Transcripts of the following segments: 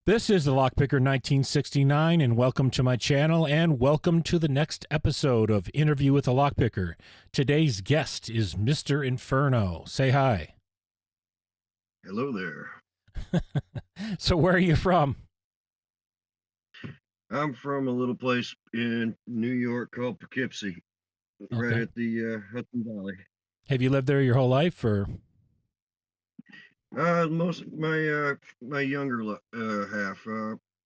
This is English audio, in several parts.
This is the Lockpicker 1969, and welcome to my channel, and welcome to the next episode of Interview with a Lockpicker. Today's guest is Mr. Inferno. Say hi. Hello there. So, where are you from? I'm from a little place in New York called Poughkeepsie, right Okay. at the Hudson Valley. Have you lived there your whole life, or? Most of my younger half,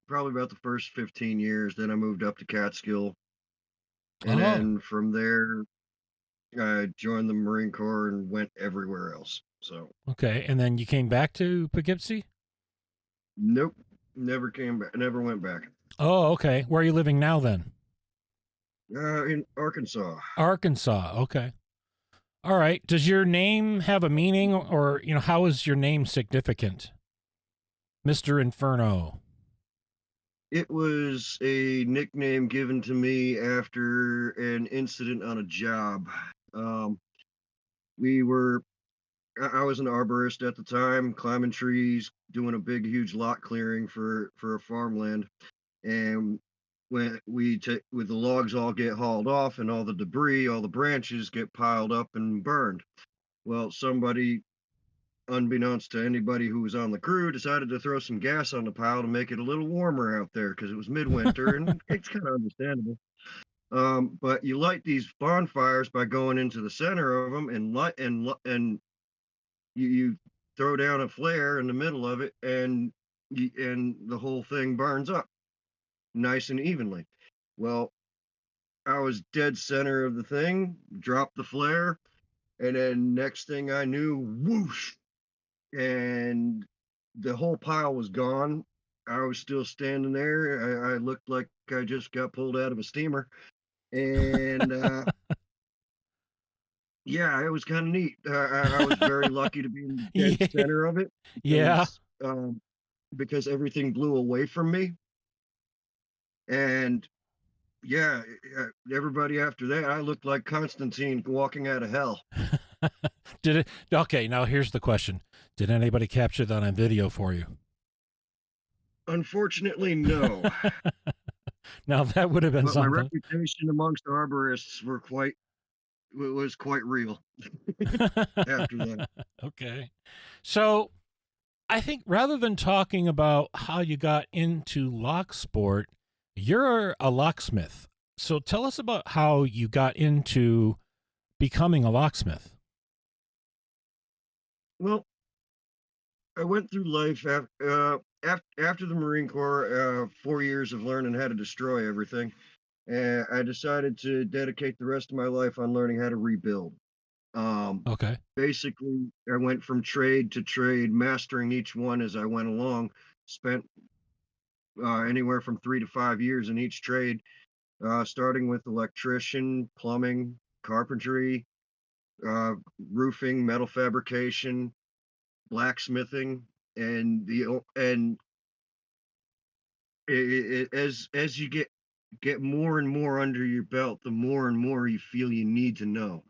probably about the first 15 years. Then I moved up to Catskill, and Oh, then from there I joined the Marine Corps and went everywhere else. So okay. And then you came back to Poughkeepsie? nope, never came back, never went back. Oh, okay. Where are you living now then? In Arkansas. Arkansas. Okay. All right. Does your name have a meaning, or, how is your name significant? Mr. Inferno. It was a nickname given to me after an incident on a job. Um, we were, I was an arborist at the time, climbing trees, doing a big, huge lot clearing for a farmland. And when with the logs all get hauled off and all the debris, all the branches get piled up and burned. Well, somebody, unbeknownst to anybody who was on the crew, decided to throw some gas on the pile to make it a little warmer out there because it was midwinter, and it's kind of understandable. But you light these bonfires by going into the center of them and and you throw down a flare in the middle of it, and the whole thing burns up nice and evenly. Well, I was dead center of the thing, dropped the flare, and then next thing I knew, whoosh, and the whole pile was gone. I was still standing there. I looked like I just got pulled out of a steamer, and yeah, it was kind of neat. I was very lucky to be in the dead Yeah. center of it Yeah. um, because everything blew away from me. And yeah, everybody after that, I looked like Constantine walking out of hell. Did it? Okay, now here's the question. Did anybody capture that on video for you? Unfortunately, no. Now that would have been But my something. reputation amongst arborists was quite real after that. Okay. So I think rather than talking about how you got into lock sport, you're a locksmith. So tell us about how you got into becoming a locksmith. Well, I went through life after the Marine Corps, 4 years of learning how to destroy everything. And I decided to dedicate the rest of my life on learning how to rebuild. Um, Okay. Basically, I went from trade to trade, mastering each one as I went along. Spent anywhere from 3 to 5 years in each trade, starting with electrician, plumbing, carpentry, uh, roofing, metal fabrication, blacksmithing, and as you get more and more under your belt, the more and more you feel you need to know,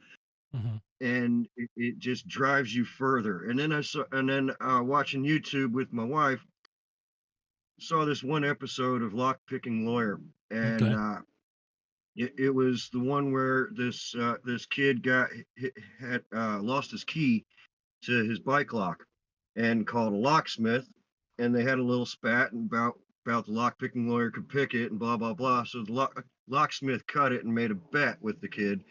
Hmm. and it just drives you further. And then watching YouTube with my wife, saw this one episode of Lock Picking Lawyer, and Okay. it was the one where this kid had lost his key to his bike lock and called a locksmith, and they had a little spat and about the lock picking lawyer could pick it and blah blah blah. So the locksmith cut it and made a bet with the kid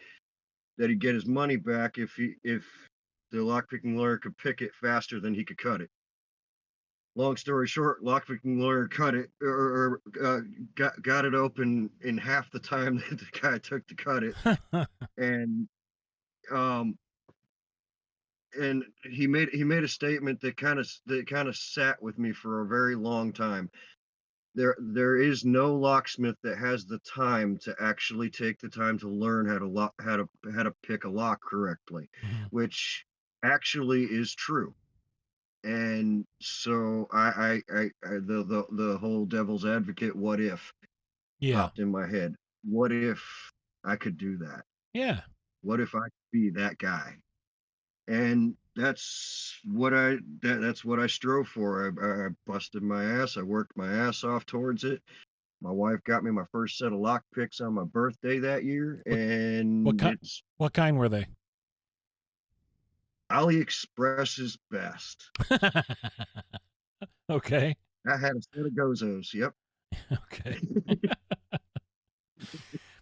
that he'd get his money back if the lock picking lawyer could pick it faster than he could cut it. Long story short, lock picking lawyer cut it or got it open in half the time that the guy took to cut it, and um he made a statement that kind of sat with me for a very long time. There is no locksmith that has the time to actually take the time to learn how to pick a lock correctly, Hmm. which actually is true. And so the whole devil's advocate, what if, Yeah. popped in my head. What if I could do that? Yeah. What if I could be that guy? And that's what I strove for. I busted my ass. I worked my ass off towards it. My wife got me my first set of lock picks on my birthday that year, What what and kind it's what kind were they? AliExpress's best. Okay. I had a set of Gozos. Yep. Okay.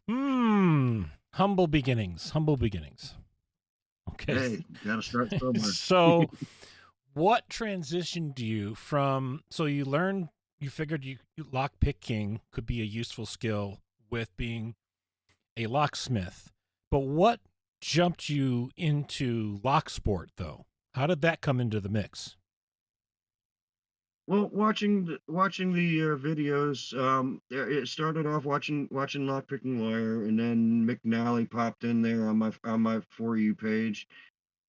Hmm. Humble beginnings. Humble beginnings. Okay. Hey, got to start somewhere. So, what transitioned you from? So you figured lock picking could be a useful skill with being a locksmith, but what jumped you into lock sport though? How did that come into the mix? Well, watching the videos, it started off watching Lockpicking Lawyer, and then McNally popped in there on my For You page,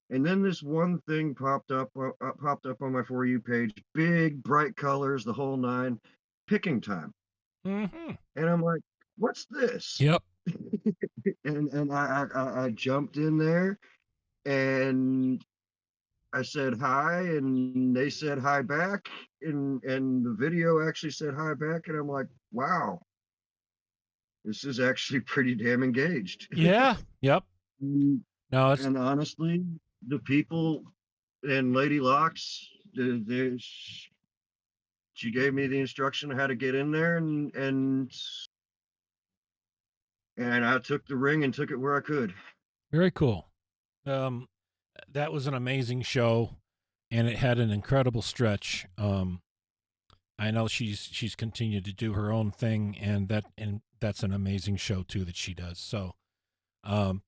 and then this one thing popped up on my For You page, big bright colors, the whole nine, picking time, Mm-hmm. and I'm like, what's this? Yep. And I jumped in there, and I said hi, and they said hi back, and the video actually said hi back, and I'm like, wow, this is actually pretty damn engaged. Yeah. Yep. Mm, No, it's and honestly, the people and Lady Locks, she gave me the instruction on how to get in there, and I took the ring and took it where I could. very cool. Um, that was an amazing show, and it had an incredible stretch. I know she's continued to do her own thing, and that's an amazing show too that she does. So,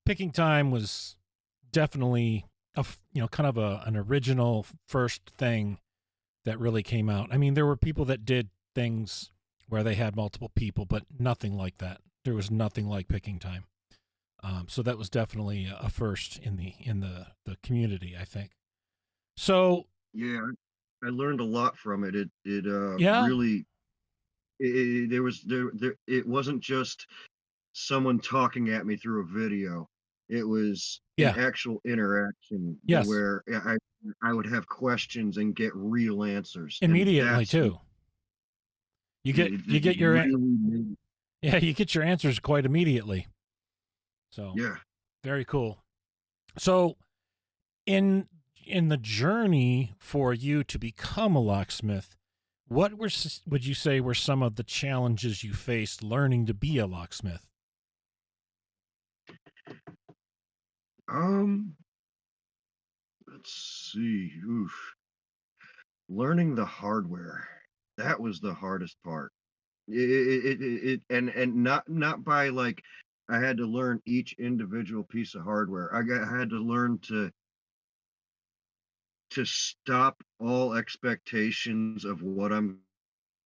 picking time was definitely kind of an original first thing that really came out. I mean, there were people that did things where they had multiple people, but nothing like that. There was nothing like picking time. So that was definitely a first in the community, I think. So Yeah, I learned a lot from it. It yeah, really there was there it wasn't just someone talking at me through a video. It was an yeah, actual interaction yes, where I would have questions and get real answers, and immediately that's what too. You get you it get your really made. yeah, you get your answers quite immediately. So Yeah. very cool. So in in the journey for you to become a locksmith, would you say were some of the challenges you faced learning to be a locksmith? Um, let's see. Oof. Learning the hardware. That was the hardest part. And not by like I had to learn each individual piece of hardware. I had to learn to stop all expectations of what I'm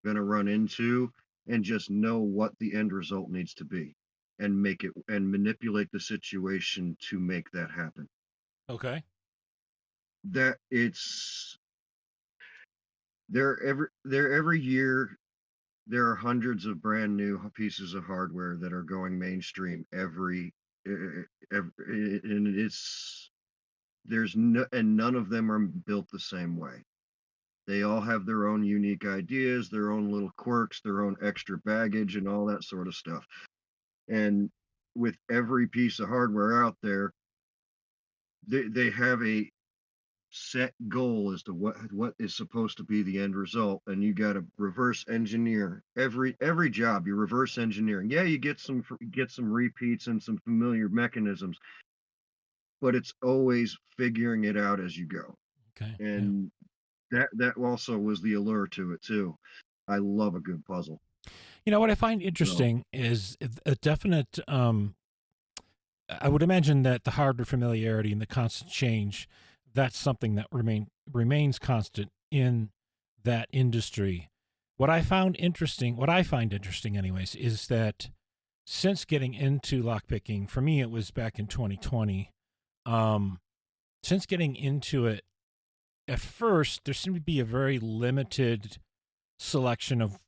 going to run into and just know what the end result needs to be and make it and manipulate the situation to make that happen. Okay. That it's there every year there are hundreds of brand new pieces of hardware that are going mainstream every and it's there's no and none of them are built the same way. They all have their own unique ideas, their own little quirks, their own extra baggage, and all that sort of stuff. And with every piece of hardware out there, they have a set goal as to what is supposed to be the end result, and you got to reverse engineer every job. You reverse engineering. Yeah, you get some repeats and some familiar mechanisms, but it's always figuring it out as you go. Okay. Yeah. And that also was the allure to it too. I love a good puzzle. You know what I find So interesting is a definite. I would imagine that the hardware familiarity and the constant change, that's something that remains constant in that industry. What I find interesting, anyways, is that since getting into lockpicking, for me, it was back in 2020. Um, since getting into it, at first there seemed to be a very limited selection of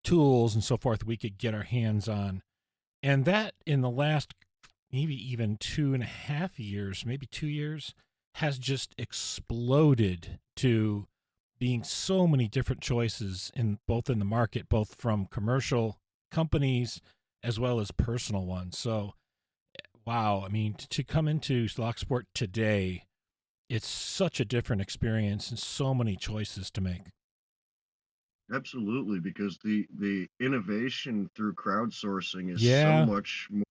tools and so forth we could get our hands on. And that in the last maybe even 2.5 years, maybe 2 years, has just exploded to being so many different choices in both in the market, both from commercial companies as well as personal ones. So, wow, I mean, to come into Locksport today, it's such a different experience and so many choices to make. Absolutely, because the innovation through crowdsourcing is so Yeah, much more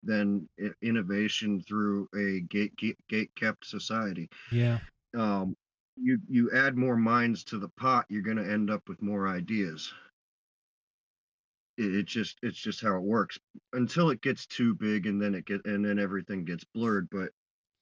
than innovation through a gate kept society. yeah, Um, you add more minds to the pot, you're going to end up with more ideas. It's just how it works until it gets too big, and then everything gets blurred. But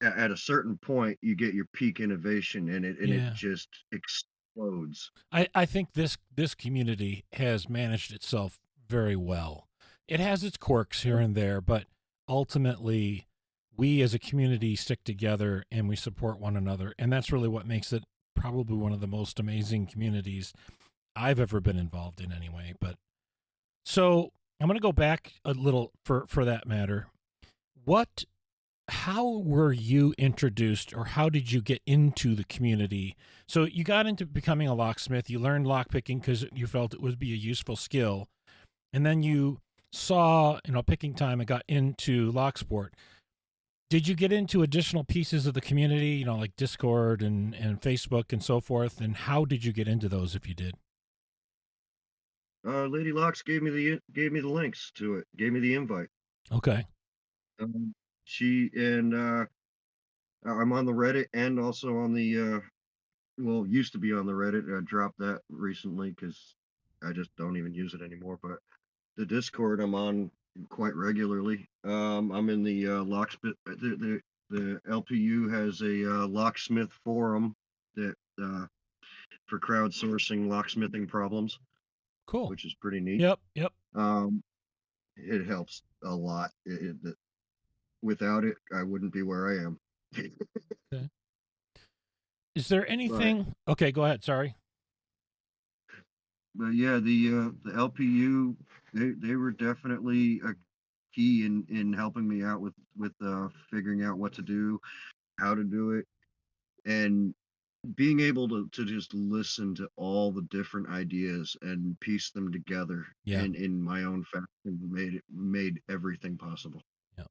at a certain point, you get your peak innovation, and it yeah. just explodes. I think this community has managed itself very well. It has its quirks here and there, but ultimately, we as a community stick together and we support one another, and that's really what makes it probably one of the most amazing communities I've ever been involved in, anyway. But so I'm going to go back a little for that matter. What how were you introduced or how did you get into the community? So you got into becoming a locksmith, you learned lockpicking because you felt it would be a useful skill, and then you saw, picking time and got into Locksport. Did you get into additional pieces of the community, like Discord and Facebook and so forth? And how did you get into those if you did? Lady Locks gave me the links to it, gave me the invite. Okay, Um, she and I'm on the Reddit and also on the well, used to be on the Reddit. I dropped that recently because I just don't even use it anymore. But the Discord I'm on quite regularly. I'm in the locksmith. The LPU has a locksmith forum that for crowdsourcing locksmithing problems, cool. which is pretty neat. Yep, yep. Um, it helps a lot. Without it, I wouldn't be where I am. Okay. Is there but anything? Okay, go ahead. Sorry. but yeah, the LPU, they were definitely a key in helping me out with figuring out what to do, how to do it, and being able to just listen to all the different ideas and piece them together Yeah, in my own fashion made everything possible. yeah.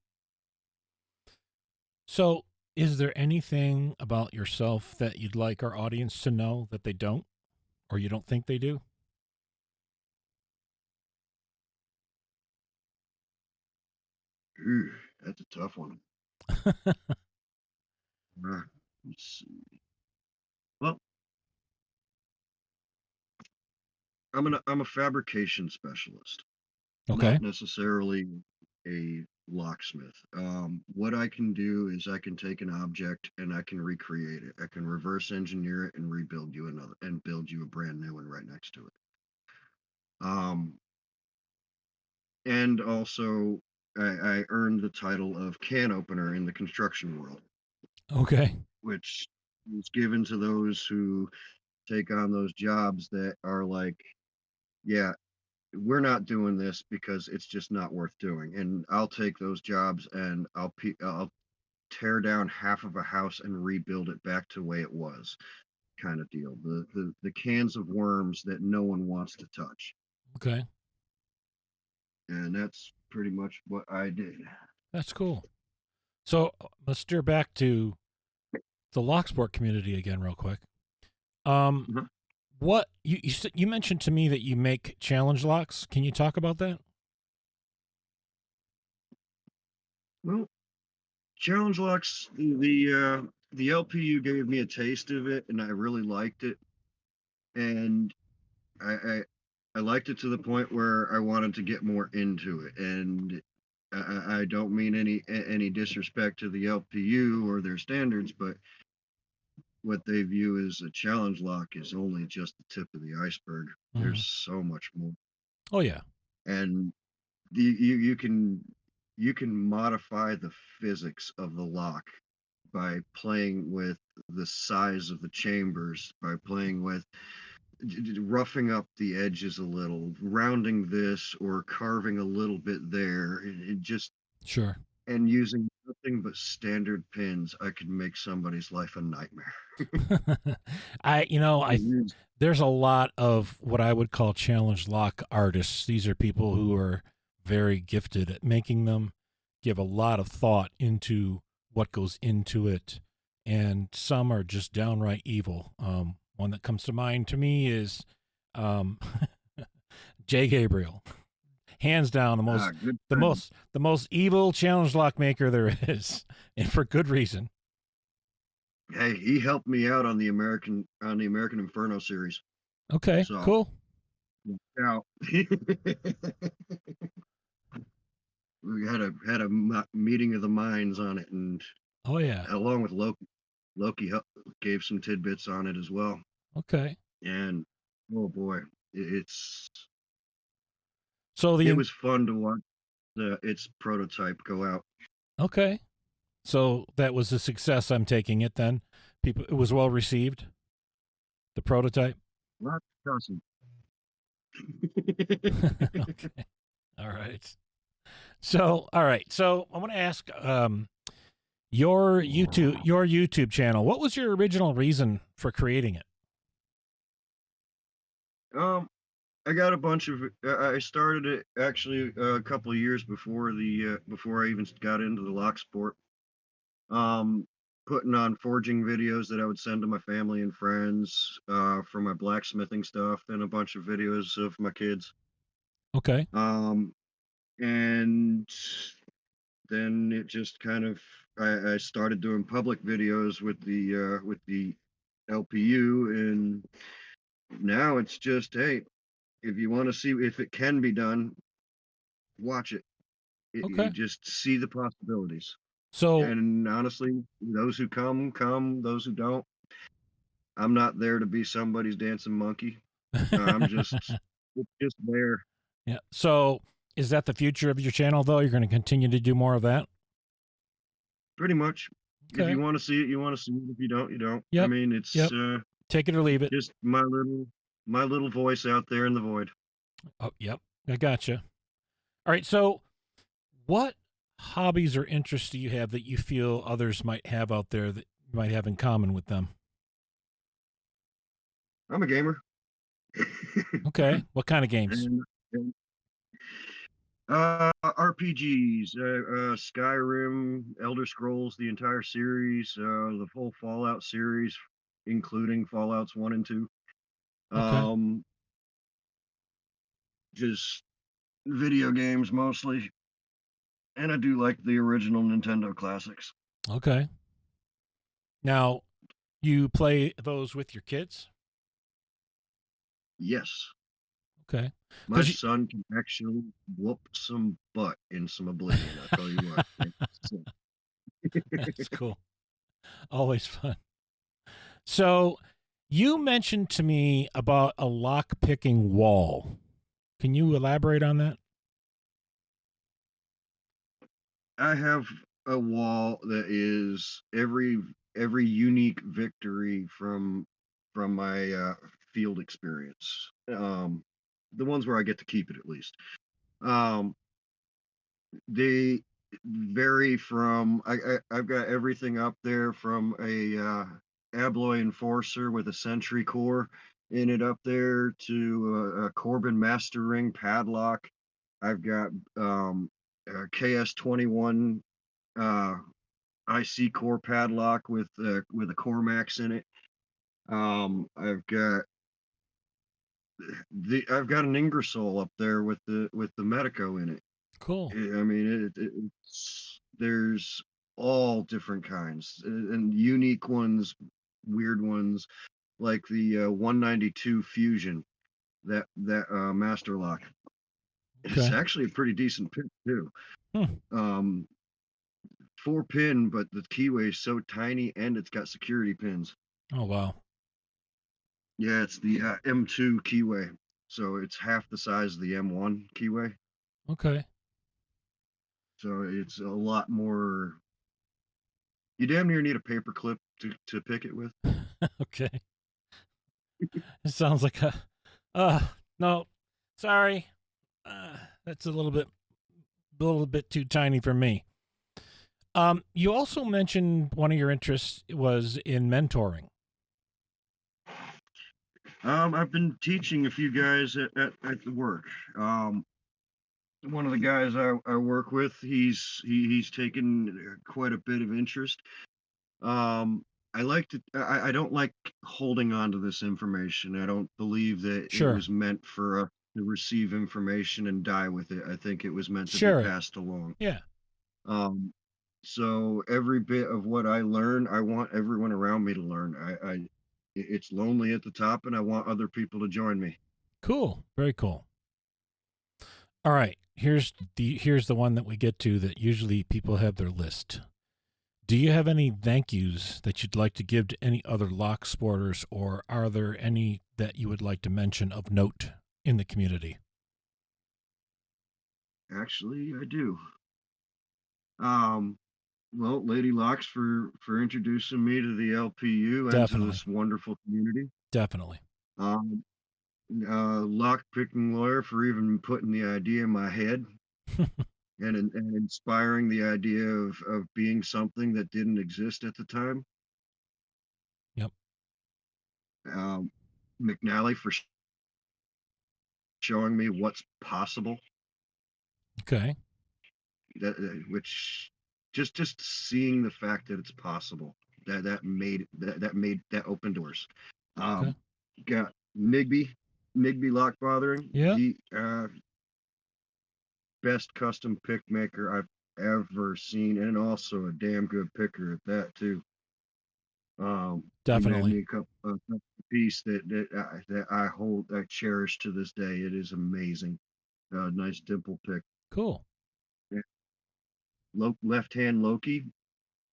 So, is there anything about yourself that you'd like our audience to know that they don't, or you don't think they do? Ooh, that's a tough one. Let's see. Well, I'm a fabrication specialist, Okay. not necessarily a locksmith. What I can do is I can take an object and I can recreate it. I can reverse engineer it and rebuild you another and build you a brand new one right next to it. Um, and also, I earned the title of can opener in the construction world, Okay. which is given to those who take on those jobs that are like, yeah, we're not doing this because it's just not worth doing. And I'll take those jobs and I'll tear down half of a house and rebuild it back to the way it was, kind of deal. The cans of worms that no one wants to touch. Okay. And that's pretty much what I did. That's cool. So let's steer back to the Locksport community again, real quick. Um, Mhm. what you mentioned to me that you make challenge locks? Can you talk about that? Well, challenge locks, the LPU gave me a taste of it, and I really liked it. And I, I I liked it to the point where I wanted to get more into it. And I don't mean any disrespect to the LPU or their standards, but what they view as a challenge lock is only just the tip of the iceberg. There's Hmm. so much more, Oh yeah. and you can modify the physics of the lock by playing with the size of the chambers, by playing with roughing up the edges a little, rounding this or carving a little bit there, it just Sure. and using nothing but standard pins, I could make somebody's life a nightmare. I you know I It is. there's a lot of what I would call challenge lock artists. These are people who are very gifted at making them, give a lot of thought into what goes into it, and some are just downright evil. One that comes to mind to me is um, Jay Gabriel, hands down Good the friend. most evil challenge lock maker there is, and for good reason. Hey, he helped me out on the American Inferno series. Okay, So, cool. out. We had a meeting of the minds on it, and Oh yeah. along with Loki, gave some tidbits on it as well. Okay. And oh boy, it's So it the was fun to watch its prototype go out. okay. So that was a success. I'm taking it then. People, it was well received. The prototype. Lots of cussing. Okay. All right. So all right. So I want to ask your YouTube channel. What was your original reason for creating it? um, I got a bunch of. I started it actually a couple of years before the before I even got into the lock sport. Um, Putting on forging videos that I would send to my family and friends for my blacksmithing stuff, and a bunch of videos of my kids. Okay. Um, and then it just kind of I started doing public videos with the LPU, and now it's just hey, if you want to see if it can be done, watch it. You Okay. just see the possibilities. So And honestly, those who come. Those who don't, I'm not there to be somebody's dancing monkey. I'm just it's just there. yeah. So is that the future of your channel though? You're going to continue to do more of that? Pretty much. If you Okay. want to see it, you want to see it. If you don't, you don't. I Yep. mean, it's Yep. Take it or leave it. just my little voice out there in the void. Oh, yep. I gotcha. All right. So what hobbies or interests do you have that you feel others might have out there that you might have in common with them? I'm a gamer. Okay. What kind of games? and RPGs, Skyrim, Elder Scrolls, the entire series, the whole Fallout series, including Fallout's 1 and 2. Okay. Um, just video games mostly, and I do like the original Nintendo classics. Okay. Now, you play those with your kids? Yes, Okay. my Cuz you son can actually whoop some butt in some Oblivion, I tell you what. that's cool. Always fun. So, you mentioned to me about a lock picking wall. Can you elaborate on that? I have a wall that is every unique victory from my field experience. The ones where I get to keep it at least. Um, they vary from I've got everything up there from a Abloy Enforcer with a Sentry core in it up there to a Corbin Master Ring padlock. I've got a KS-21 uh, IC core padlock with a Cormax in it. I've got an Ingersoll up there with the Medico in it. Cool. I mean, it's there's all different kinds and unique ones, weird ones like the 192 Fusion that Master Lock. It's Okay. actually a pretty decent pick too. Hmm. Um, 4 pin, but the keyway is so tiny and it's got security pins. Oh wow. Yeah, it's the M2 keyway, so it's half the size of the M1 keyway. Okay. So it's a lot more. You damn near need a paper clip to pick it with. Okay. It sounds like a uh no. Sorry. That's a little bit too tiny for me. You also mentioned one of your interests was in mentoring. I've been teaching a few guys at the work. Um, One of the guys I work with, he's taken quite a bit of interest. Um, I don't like holding on to this information. I don't believe that it Sure. was meant for us to receive information and die with it. I think it was meant to be Sure. passed along. Yeah. Um, so every bit of what I learn, I want everyone around me to learn. It's lonely at the top, and I want other people to join me. Cool. Very cool. All right. Here's the one that we get to that usually people have their list. Do you have any thank yous that you'd like to give to any other lock sporters, or are there any that you would like to mention of note in the community? Actually, I do. Um, well, Lady Locks for introducing me to the LPU and to Definitely. this wonderful community. Definitely. Um, Lock picking lawyer for even putting the idea in my head and inspiring the idea of being something that didn't exist at the time. Yep. Um, McNally for showing me what's possible. Okay. Which just seeing the fact that it's possible that open doors. Okay. Um, Got Migby lock bothering. Yeah. He best custom pick maker I've ever seen, and also a damn good picker at that too. He made Definitely. me a piece that I hold, I cherish to this day. It is amazing. Nice dimple pick. Cool. Yeah. Left hand Loki.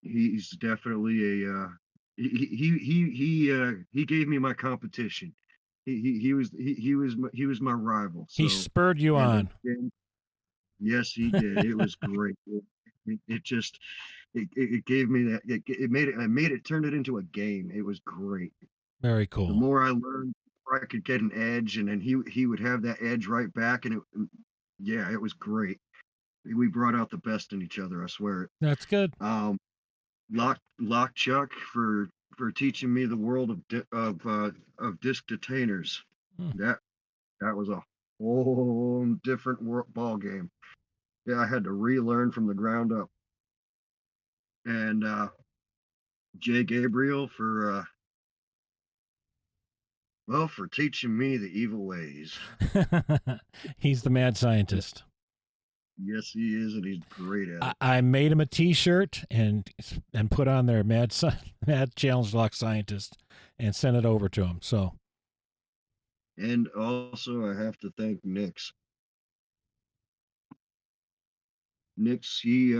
He's definitely a he gave me my competition. He was my rival. He So spurred you on. and yes, he did. It was great. It just it gave me that it made it I made it turned it into a game. It was great. Very The cool. more I learned, the more I could get an edge, and then he would have that edge right back, yeah, it was great. We brought out the best in each other. I swear it. That's good. Um, Lock Chuck for teaching me the world of disc detainers. Hmm. That that was a whole different ball game. Yeah, I had to relearn from the ground up. And Jay Gabriel for teaching me the evil ways. He's the mad Yeah, scientist. yes, he is, and he's great at it. I made him a T-shirt and put on there Mad Challenge Lock Scientist and sent it over to him. So And also, I have to thank Nix. Nix, he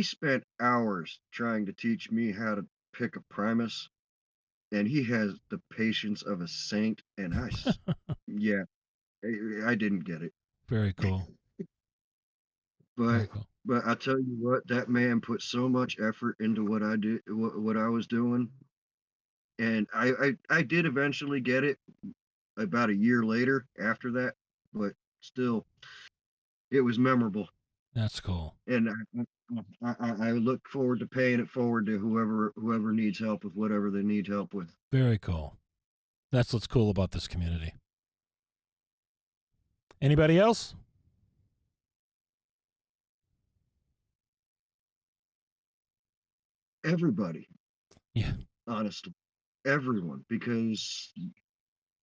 spent hours trying to teach me how to pick a Primus, and he has the patience of a saint. Yeah, I didn't get it, very cool. but Very cool. I tell you what, that man put so much effort into what I did, what I was doing, and I did eventually get it about a year later after that, but still, it was memorable, That's cool. and I look forward to paying it forward to whoever needs help with whatever they need help with. Very cool. That's what's cool about this community. Anybody else? Everybody, Yeah. honestly, everyone, because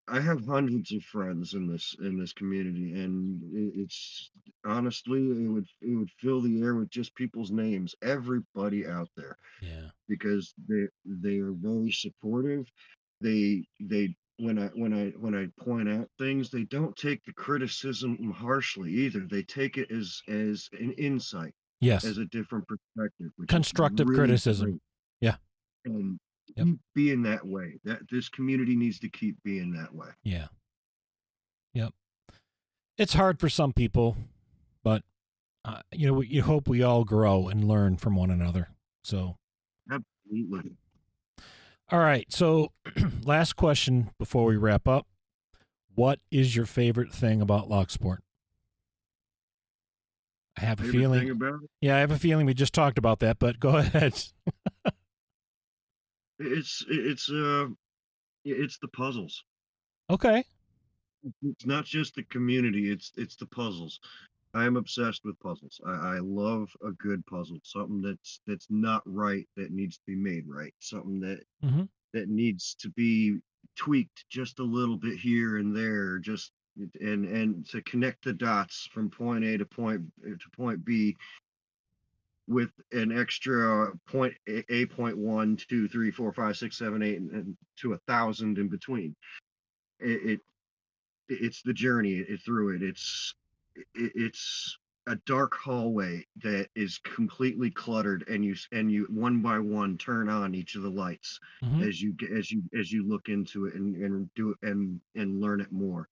I have hundreds of friends in this community, and it's honestly it would fill the air with just people's names. Everybody out there, Yeah. because they are very supportive. They when I point out things, they don't take the criticism harshly either. They take it as an insight, Yes. as a different perspective, which is Constructive really criticism. great. Yeah. And Yep. keep being that way. That this community needs to keep being that way. Yeah. Yep. It's hard for some people, but you hope we all grow and learn from one another. So, Absolutely. all right. So, last question before we wrap up. What is your favorite thing about Locksport? I have a Favorite feeling. thing about it? Yeah, I have a feeling we just talked about that, but go ahead. It's it's the puzzles. Okay. It's not just the community, it's the puzzles. I am obsessed with puzzles. I love a good puzzle, something that's not right that needs to be made right, something Hmm. that needs to be tweaked just a little bit here and there, just and to connect the dots from point A to point B with an extra point A point 1, 2, 3, 4, 5, 6, 7, 8, and to 1,000 in between. It it's the journey through it. It's a dark hallway that is completely cluttered, and you one by one turn on each of the lights Hmm. as you look into it and do it and learn it more,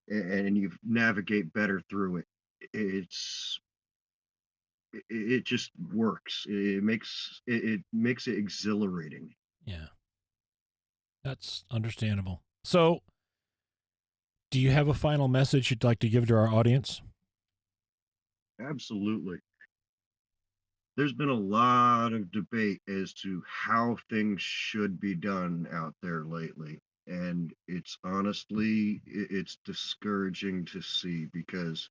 and you navigate better through it. It's it just works. It makes it exhilarating. Yeah, that's understandable. So, do you have a final message you'd like to give to our audience? Absolutely. There's been a lot of debate as to how things should be done out there lately. And it's honestly, it's discouraging to see because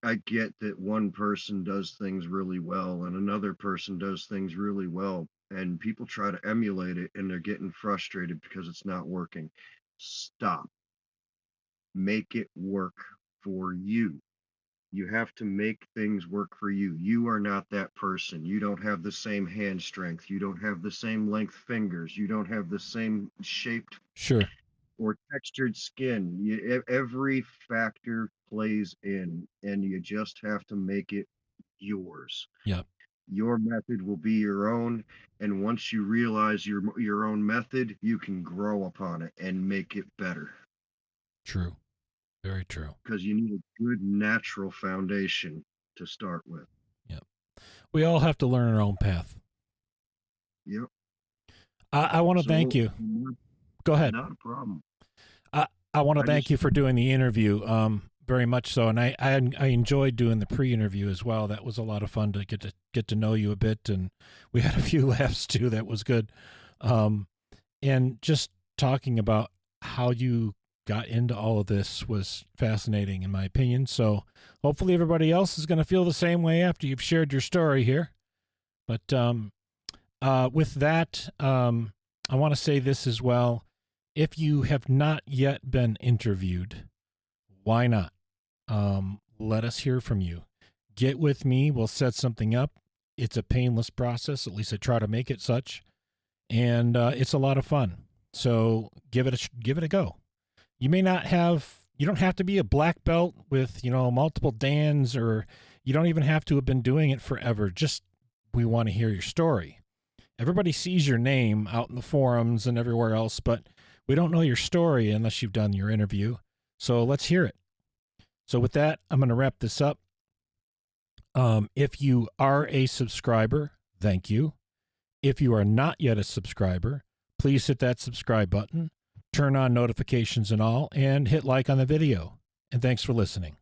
I get that one person does things really well and another person does things really well. And people try to emulate it and they're getting frustrated because it's not working. Stop. Make it work for you. You have to make things work for you. You are not that person. You don't have the same hand strength. You don't have the same length fingers. You don't have the same shaped Sure. or textured skin. Every factor plays in, and you just have to make it yours. Yep. Your method will be your own, and once you realize your own method, you can grow upon it and make it better True. Very true. because you need a good natural foundation to start with. Yep. We all have to learn our own path. Yep. I want to thank So you. Go ahead. not a problem. I, I want to I thank just you for doing the interview. Very much so, and I enjoyed doing the pre-interview as well. That was a lot of fun to get to know you a bit, and we had a few laughs too. That was good. Um, and just talking about how you got into all of this was fascinating, in my opinion. So hopefully everybody else is going to feel the same way after you've shared your story here. But with that, I want to say this as well. If you have not yet been interviewed, why not? Let us hear from you. Get with me. We'll set something up. It's a painless process. At least I try to make it such, and it's a lot of fun. So give it a go. You may not have. You don't have to be a black belt with multiple dans, or you don't even have to have been doing it forever. Just we want to hear your story. Everybody sees your name out in the forums and everywhere else, but we don't know your story unless you've done your interview. So let's hear it. So with that, I'm going to wrap this up. If you are a subscriber, thank you. If you are not yet a subscriber, please hit that subscribe button, turn on notifications and all, and hit like on the video. And thanks for listening.